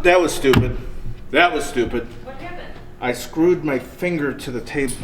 That was stupid. That was stupid. What happened? I screwed my finger to the table.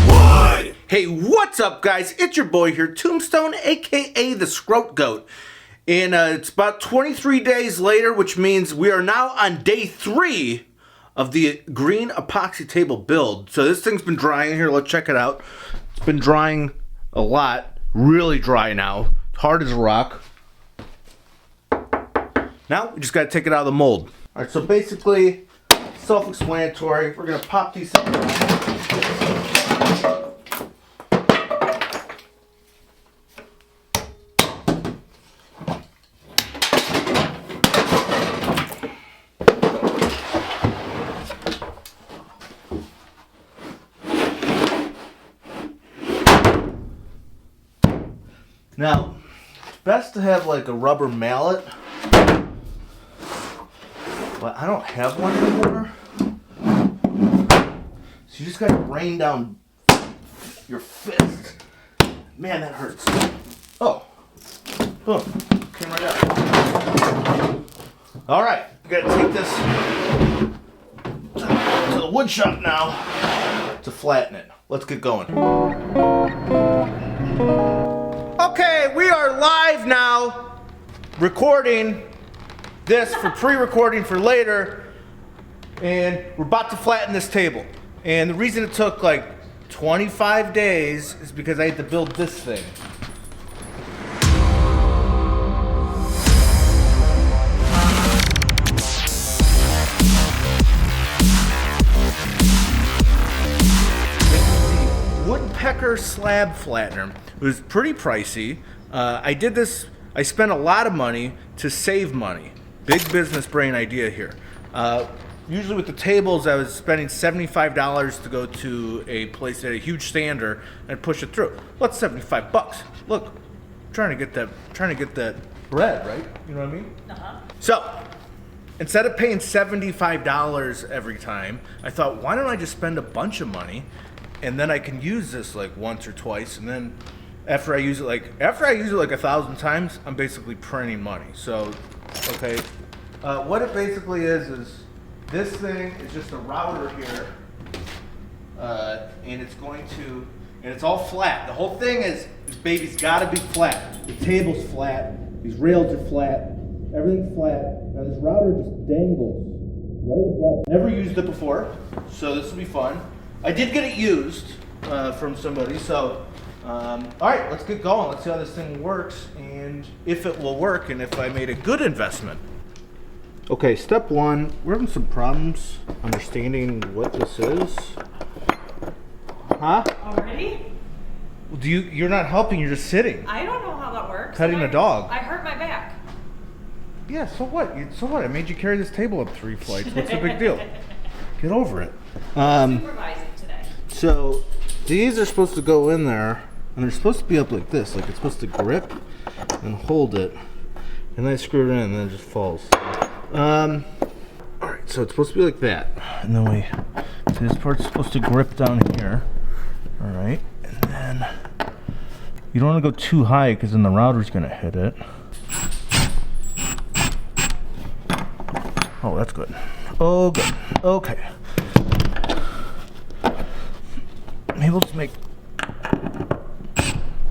What? Hey, what's up, guys? It's your boy here, Tombstone, aka the Scroat Goat. And it's about 23 days later, which means we are now on day 3 of the green epoxy table build. So this thing's been drying here. Let's check it out. It's been drying a lot. Really dry now. Hard as a rock. Now we just got to take it out of the mold. All right, so basically, self-explanatory. We're going to pop these up. Now, it's best to have like a rubber mallet, but I don't have one anymore. So you just gotta rain down your fist. Man, that hurts. Oh, boom, came right out. All right, we gotta take this to the wood shop now to flatten it. Let's get going. Okay, we are live now, recording this for pre-recording for later, and we're about to flatten this table. And the reason it took like 25 days is because I had to build this thing. Woodpecker slab flattener. It was pretty pricey. I did this, I spent a lot of money to save money. Big business brain idea here. Usually with the tables, I was spending $75 to go to a place that had a huge stander and push it through. What's 75 bucks? Look, trying to get that bread, right? You know what I mean? Uh-huh. So, instead of paying $75 every time, I thought, why don't I just spend a bunch of money and then I can use this like once or twice, and then after I use it like 1,000 times, I'm basically printing money. So, okay, what it basically is this thing is just a router here, and it's all flat. The whole thing is this baby's got to be flat. The table's flat. These rails are flat. Everything's flat. Now this router just dangles right above. Never used it before, so this will be fun. I did get it used from somebody, so all right, let's get going. Let's see how this thing works and if it will work and if I made a good investment. Okay, step 1, we're having some problems understanding what this is. Huh? Already? You're not helping, you're just sitting. I don't know how that works. Cutting a dog. I hurt my back. Yeah, so what? I made you carry this table up 3 flights. What's the big deal? Get over it. Supervising today. So these are supposed to go in there, and they're supposed to be up like this, like it's supposed to grip and hold it, and then I screw it in and then it just falls. Alright, so it's supposed to be like that, and then see this part's supposed to grip down here. Alright, and then you don't want to go too high because then the router's going to hit it. Oh, that's good. Oh, good. Okay. Maybe we'll just make...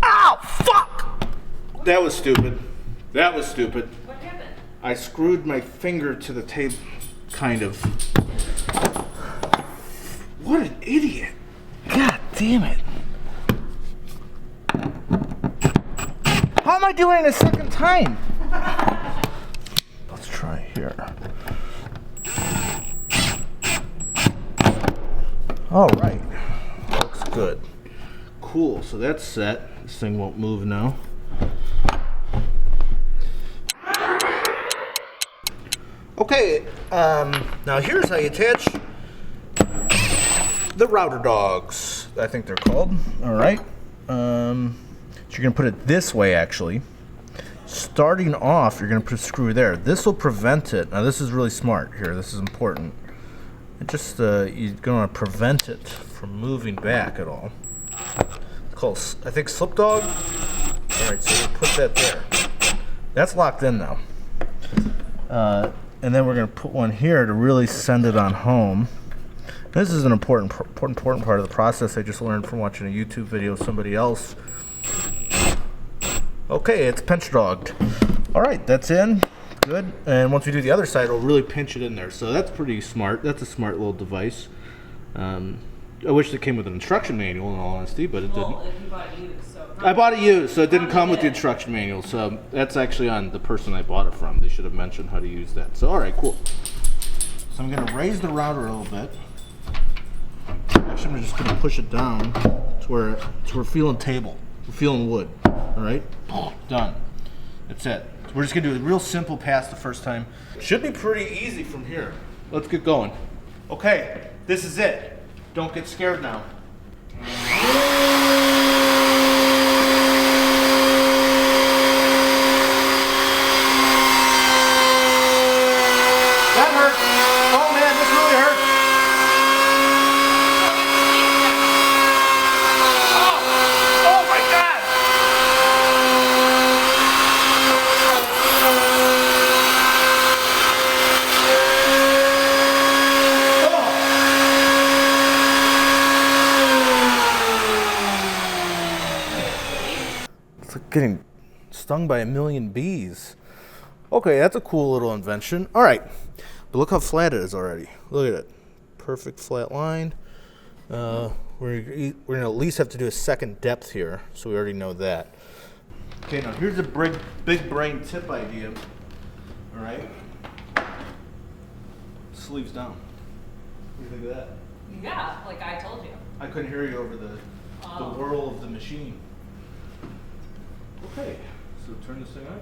Ow! Fuck! That was stupid. That was stupid. What happened? I screwed my finger to the table. Kind of. What an idiot. God damn it. How am I doing it a second time? Let's try here. All right. Looks good. Cool. So that's set. This thing won't move now. Okay. Now here's how you attach the router dogs. I think they're called. All right. So you're gonna put it this way, actually. Starting off, you're gonna put a screw there. This will prevent it. Now this is really smart here. This is important. It just you're gonna prevent it from moving back at all. It's called, I think, slip dog. All right, so you put that there. That's locked in now. And then we're going to put one here to really send it on home. This is an important part of the process. I just learned from watching a YouTube video of somebody else. Okay, it's pinch dogged. All right, that's in. Good. And once we do the other side, it'll really pinch it in there. So that's pretty smart. That's a smart little device. I wish it came with an instruction manual, in all honesty, but it didn't. Well, if you bought it used, so. I bought it used, so it didn't come with the instruction manual. So that's actually on the person I bought it from. They should have mentioned how to use that. So, all right, cool. So I'm going to raise the router a little bit. Actually, I'm just going to push it down to where we're feeling table. We're feeling wood. All right? Done. That's it. So we're just going to do a real simple pass the first time. Should be pretty easy from here. Let's get going. Okay, this is it. Don't get scared now. That hurt. Oh man, this really hurt. Oh my God. It's like getting stung by a million bees. Okay, that's a cool little invention. All right, but look how flat it is already. Look at it. Perfect flat line. We're gonna at least have to do a second depth here, so we already know that. Okay, now here's a big brain tip idea. All right. Sleeves down. What do you think of that? Yeah, like I told you. I couldn't hear you over the whirl of the machine. Okay, so turn this thing on.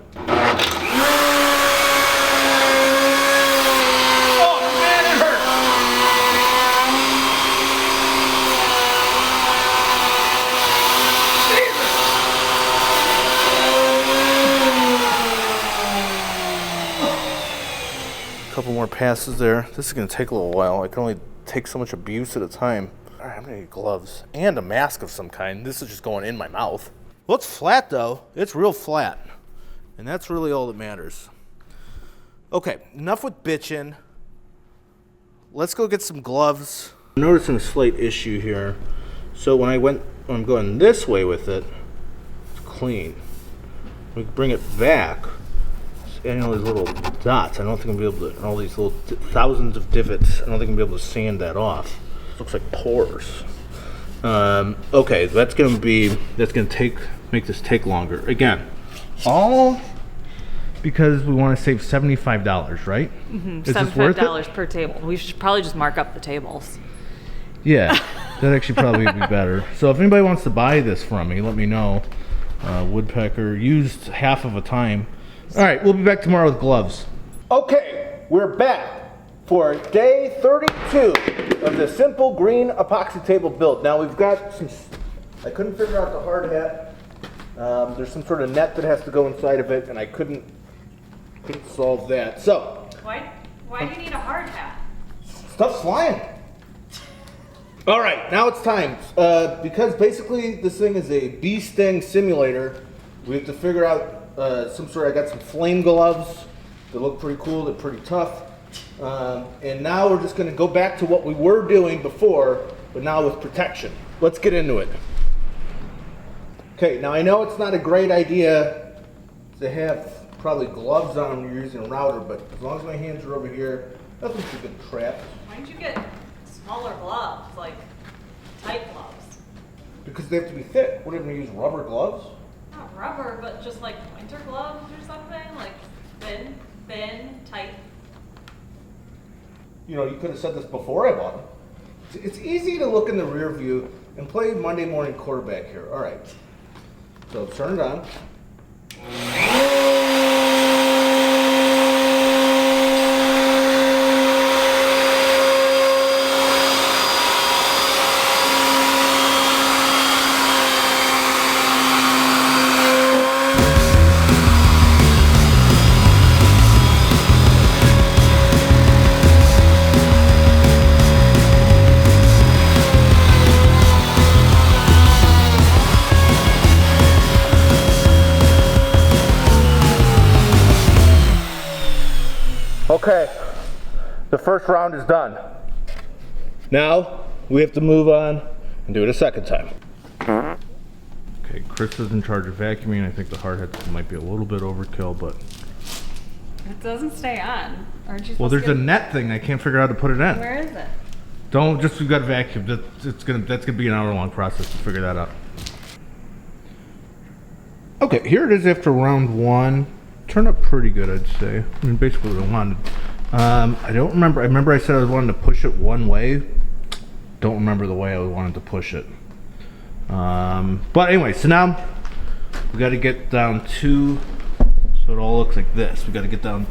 Oh man, it hurts! Jesus! A couple more passes there. This is going to take a little while. I can only take so much abuse at a time. All right, I'm going to need gloves and a mask of some kind. This is just going in my mouth. Well, it's flat though. It's real flat. And that's really all that matters. Okay, enough with bitching. Let's go get some gloves. I'm noticing a slight issue here. So when I'm going this way with it, it's clean. We bring it back. It's adding all these little dots. I don't think I'm gonna be able to, all these little thousands of divots. I don't think I'm gonna be able to sand that off. It looks like pores. Okay, that's gonna make this take longer. Again, all because we want to save $75, right? Mm-hmm. Is this worth $75 per table. We should probably just mark up the tables. Yeah, that actually probably would be better. So if anybody wants to buy this from me, let me know. Woodpecker, used half of a time. All right, we'll be back tomorrow with gloves. Okay, we're back for day 32 of the simple green epoxy table build. Now we've got some, I couldn't figure out the hard hat. There's some sort of net that has to go inside of it, and I couldn't solve that. So Why do you need a hard hat? stuff's flying. All right, now it's time. Because basically this thing is a bee sting simulator, we have to figure out I got some flame gloves that look pretty cool, they're pretty tough. And now we're just gonna go back to what we were doing before, but now with protection. Let's get into it. Okay, now I know it's not a great idea to have probably gloves on when you're using a router, but as long as my hands are over here, nothing should get trapped. Why didn't you get smaller gloves, like tight gloves? Because they have to be thick. What, are we gonna use rubber gloves? Not rubber, but just like winter gloves or something, like thin, tight. You know, you could have said this before I bought them. It's easy to look in the rear view and play Monday morning quarterback here. All right. So turn it on. Okay, the first round is done. Now we have to move on and do it a second time. Okay, Chris is in charge of vacuuming. I think the hard head might be a little bit overkill, but It doesn't stay on. Aren't you supposed well, there's to a net thing. I can't figure out how to put it in. Where is it? Don't just, we've got to vacuum. That's gonna be an hour-long process to figure that out. Okay, here it is after round one. Turned out pretty good, I'd say. I mean, basically what I wanted. I don't remember. I remember I said I wanted to push it one way. Don't remember the way I wanted to push it. But anyway, so now we got to get down to, so it all looks like this. We got to get down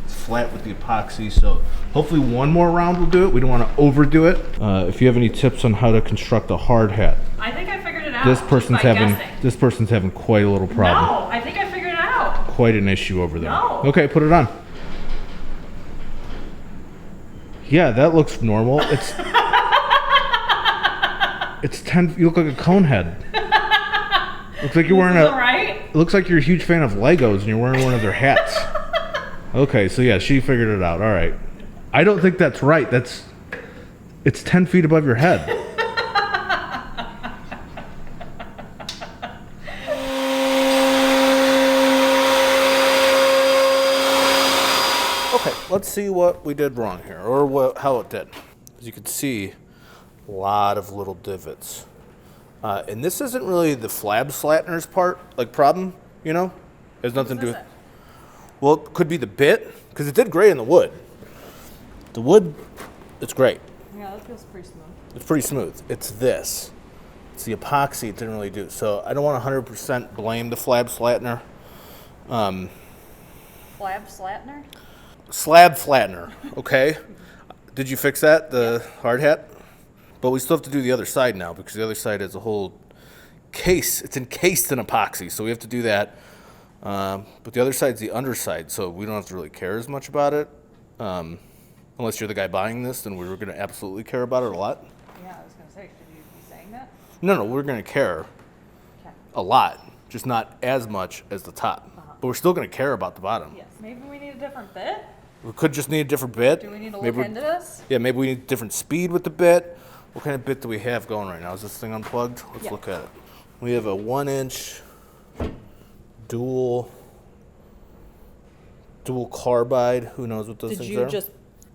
flat with the epoxy. So hopefully one more round will do it. We don't want to overdo it. If you have any tips on how to construct a hard hat, I think I figured it out. this person's having quite a little problem. No, I think I figured it out. Quite an issue over there. No. Okay, put it on. Yeah, that looks normal. It's 10. You look like a cone head. Looks like you're wearing a. Right? It looks like you're a huge fan of Legos and you're wearing one of their hats. Okay, so yeah, she figured it out. All right. I don't think that's right. It's 10 feet above your head. Okay, let's see what we did wrong here, or how it did. As you can see, a lot of little divots. And this isn't really the flattener's problem, you know? It has nothing to do with. Well, it could be the bit, because it did great in the wood. The wood, it's great. Yeah, that feels pretty smooth. It's pretty smooth. It's this. It's the epoxy it didn't really do. So I don't want to 100% blame the flattener. Flattener? Slab flattener, okay? Did you fix that, the hard hat? But we still have to do the other side now because the other side has a whole case. It's encased in epoxy, so we have to do that. But the other side's the underside, so we don't have to really care as much about it. Unless you're the guy buying this, then we're going to absolutely care about it a lot. Yeah, I was going to say, should you be saying that? No, we're going to care a lot, just not as much as the top. But we're still going to care about the bottom. Yes. Maybe we need a different bit? We could just need a different bit. Do we need to look into this? Yeah, maybe we need different speed with the bit. What kind of bit do we have going right now? Is this thing unplugged? Let's look at it. We have a 1-inch dual carbide. Who knows what those things are?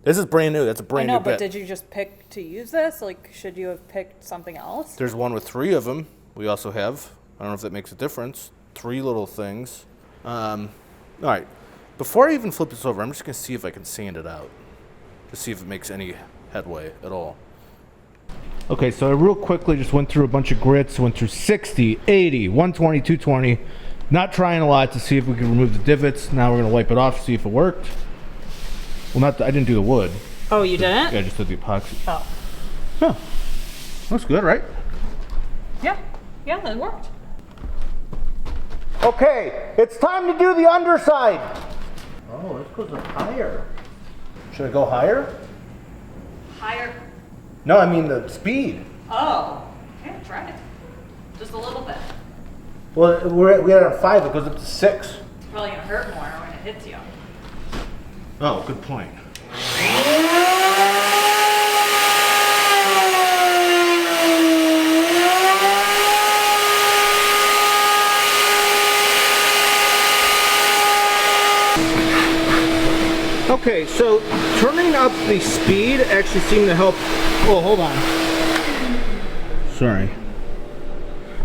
This is brand new. That's a brand new bit. But did you just pick to use this? Like, should you have picked something else? There's one with 3 of them. We also have. I don't know if that makes a difference. 3 little things. All right. Before I even flip this over, I'm just going to see if I can sand it out. Just see if it makes any headway at all. Okay, so I real quickly just went through a bunch of grits. Went through 60, 80, 120, 220. Not trying a lot to see if we can remove the divots. Now we're going to wipe it off, see if it worked. Well, I didn't do the wood. Oh, you didn't? Yeah, I just did the epoxy. Oh. Huh. Looks good, right? Yeah. Yeah, that worked. Okay, it's time to do the underside. Oh, this goes up higher. Should I go higher? Higher. No, I mean the speed. Oh. Yeah, try it. Just a little bit. Well, we had it on 5, it goes up to 6. It's probably going to hurt more when it hits you. Oh, good point. Okay, so turning up the speed actually seemed to help. Oh, hold on. Sorry.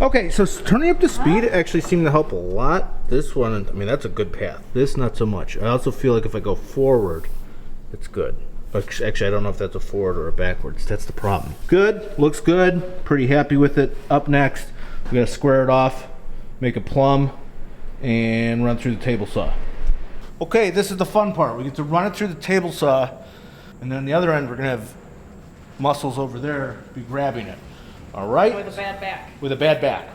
Okay, so turning up the speed actually seemed to help a lot. This one, I mean, that's a good path. This, not so much. I also feel like if I go forward, it's good. Actually, I don't know if that's a forward or a backwards. That's the problem. Good, looks good. Pretty happy with it. Up next, we gotta square it off, make a plumb, and run through the table saw. Okay, this is the fun part. We get to run it through the table saw, and then on the other end, we're gonna have muscles over there be grabbing it. All right? With a bad back. With a bad back.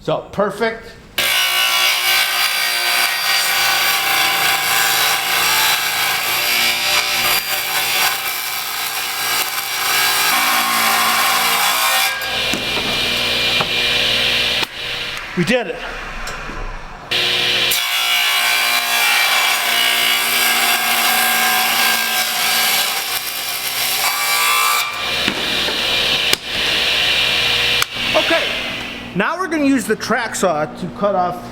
So, perfect. We did it. Now we're gonna use the track saw to cut off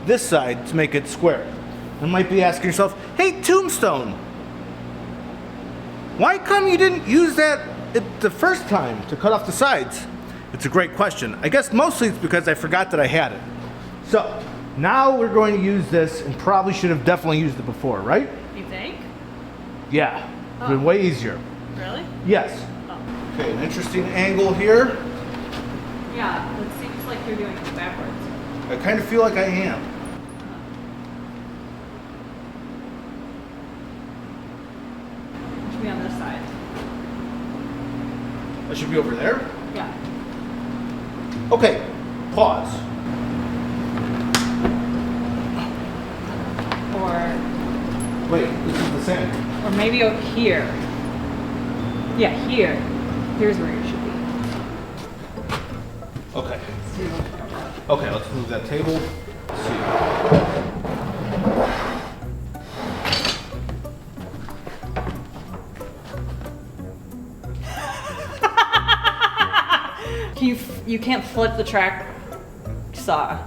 this side to make it square. You might be asking yourself, hey Tombstone, why come you didn't use that the first time to cut off the sides? It's a great question. I guess mostly it's because I forgot that I had it. So now we're going to use this, and probably should have definitely used it before, right? You think? Yeah, it's been way easier. Really? Yes. Oh. Okay, an interesting angle here. Yeah, it seems like you're doing it backwards. I kind of feel like I am. It should be on this side. I should be over there? Yeah. Okay, pause. Or Wait, this is the same. maybe over here. Yeah, here. Here's where you should be. Okay. Okay, let's move that table. Let's see. You can't flip the track saw.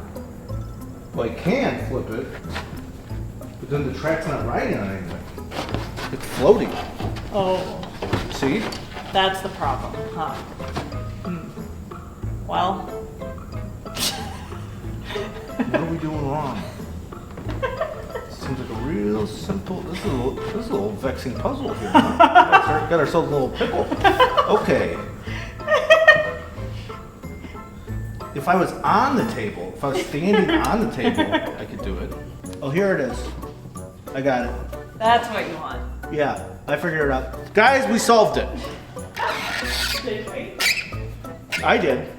Well, I can flip it, but then the track's not riding on anything. It's floating. Oh, See? that's the problem, huh? Well, What are we doing wrong? Seems like a real simple. This is a little vexing puzzle here. Got ourselves a little pickle. Okay. If I was on the table, if I was standing on the table, I could do it. Oh, here it is. I got it. that's what you want. Yeah, I figured it out. Guys, we solved it. Did we? I did.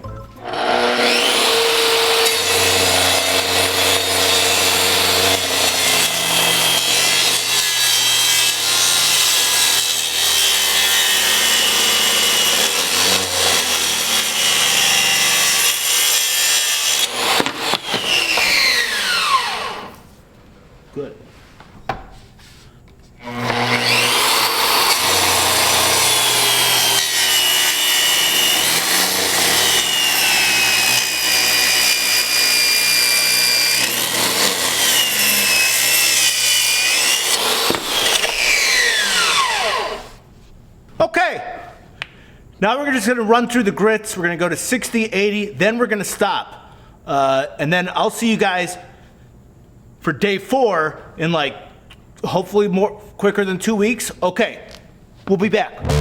Good. Okay. Now we're just gonna run through the grits. We're gonna go to 60, 80, then we're gonna stop. And then I'll see you guys for day 4 in like hopefully more quicker than 2 weeks. Okay, we'll be back.